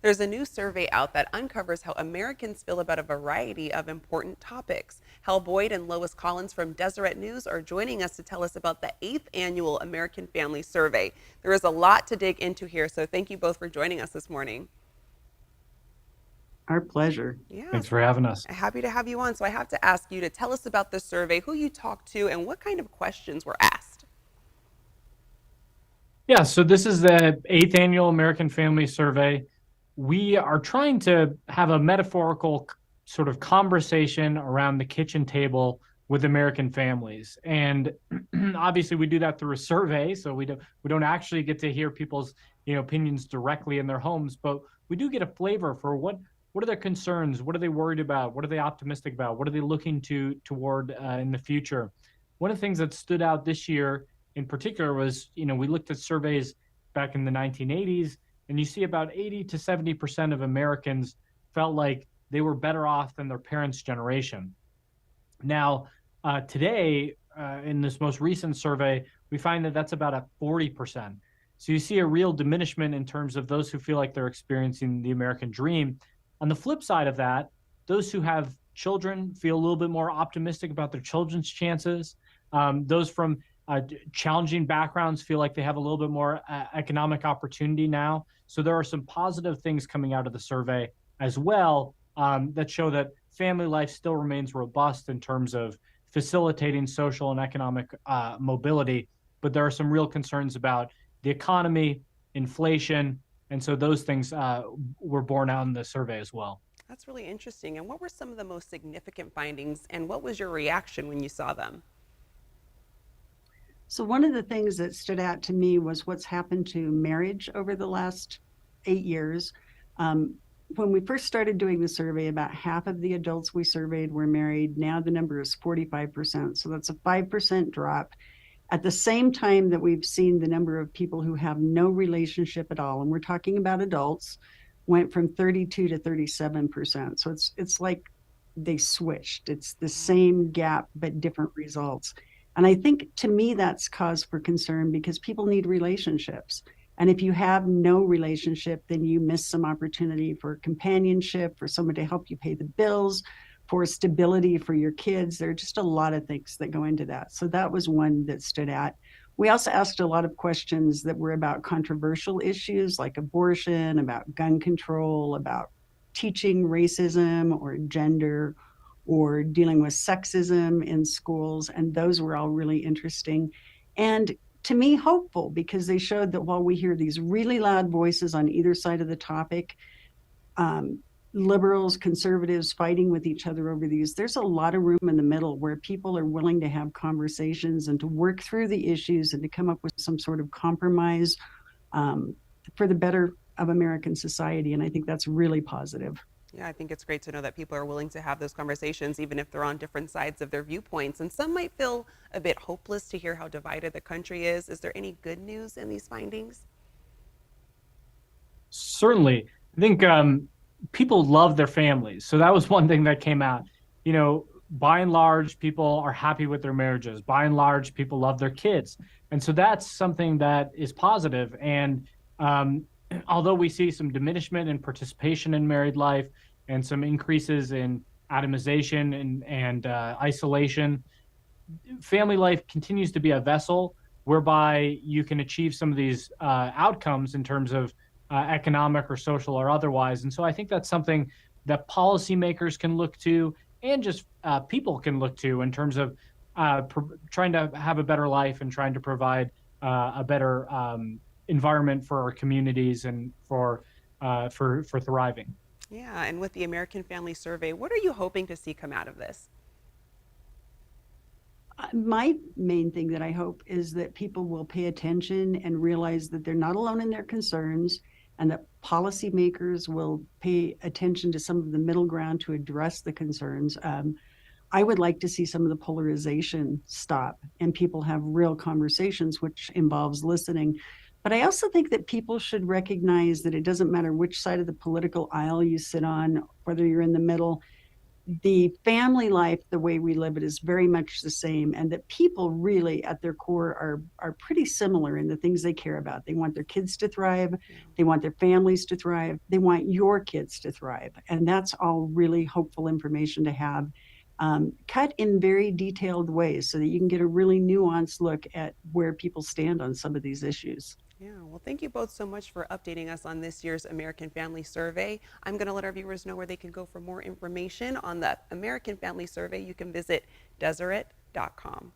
There's a new survey out that uncovers how Americans feel about a variety of important topics. Hal Boyd and Lois Collins from Deseret News are joining us to tell us about the 8th annual American Family Survey. There is a lot to dig into here, so thank you both for joining us this morning. Our pleasure. Yeah, Thanks so for having us. happy to have you on. So I have to ask you to tell us about the survey, who you talked to, and what kind of questions were asked. Yeah, so this is the eighth annual American Family Survey. We are trying to have a metaphorical sort of conversation around the kitchen table with American families. And obviously we do that through a survey, so we don't actually get to hear people's, opinions directly in their homes, but we do get a flavor for what are their concerns, what are they worried about, what are they optimistic about, what are they looking toward in the future. One of the things that stood out this year in particular was, we looked at surveys back in the 1980s, and you see about 80 to 70% of Americans felt like they were better off than their parents' generation. Now, today, in this most recent survey, we find that that's about a 40%. So you see a real diminishment in terms of those who feel like they're experiencing the American dream. On the flip side of that, those who have children feel a little bit more optimistic about their children's chances. Those from challenging backgrounds feel like they have a little bit more economic opportunity now. So there are some positive things coming out of the survey as well, that show that family life still remains robust in terms of facilitating social and economic mobility. But there are some real concerns about the economy, inflation, and so those things were borne out in the survey as well. That's really interesting. And what were some of the most significant findings, and what was your reaction when you saw them? So, one of the things that stood out to me was what's happened to marriage over the last 8 years. Um, when we first started doing the survey, about half of the adults we surveyed were married. Now the number is 45%. So that's a 5% drop. At the same time that we've seen the number of people who have no relationship at all, and we're talking about adults, went from 32 to 37%. So it's like they switched. It's the same gap but different results. And I think to me that's cause for concern because people need relationships. And if you have no relationship, then you miss some opportunity for companionship, for someone to help you pay the bills, for stability for your kids. There are just a lot of things that go into that. So that was one that stood out. We also asked a lot of questions that were about controversial issues like abortion, about gun control, about teaching racism or gender, or dealing with sexism in schools. And those were all really interesting. And to me, hopeful because they showed that while we hear these really loud voices on either side of the topic, um, liberals, conservatives fighting with each other over these, there's a lot of room in the middle where people are willing to have conversations and to work through the issues and to come up with some sort of compromise, um, for the better of American society. And I think that's really positive. Yeah, I think it's great to know that people are willing to have those conversations, even if they're on different sides of their viewpoints. And some might feel a bit hopeless to hear how divided the country is. Is there any good news in these findings? Certainly, I think people love their families. So that was one thing that came out. By and large, people are happy with their marriages. By and large, people love their kids. And so that's something that is positive. And although we see some diminishment in participation in married life and some increases in atomization and isolation, family life continues to be a vessel whereby you can achieve some of these outcomes in terms of economic or social or otherwise. And so I think that's something that policymakers can look to and just people can look to in terms of trying to have a better life and trying to provide a better environment for our communities and for thriving. Yeah, and with the American Family Survey, what are you hoping to see come out of this? My main thing that I hope is that people will pay attention and realize that they're not alone in their concerns and that policymakers will pay attention to some of the middle ground to address the concerns. I would like to see some of the polarization stop and people have real conversations, which involves listening. But I also think that people should recognize that it doesn't matter which side of the political aisle you sit on, whether you're in the middle, the family life, the way we live it, is very much the same, and that people really at their core are pretty similar in the things they care about. They want their kids to thrive, Yeah. they want their families to thrive, they want your kids to thrive, and that's all really hopeful information to have, cut in very detailed ways so that you can get a really nuanced look at where people stand on some of these issues. Yeah, well, thank you both so much for updating us on this year's American Family Survey. I'm going to let our viewers know where they can go for more information on the American Family Survey. You can visit Deseret.com.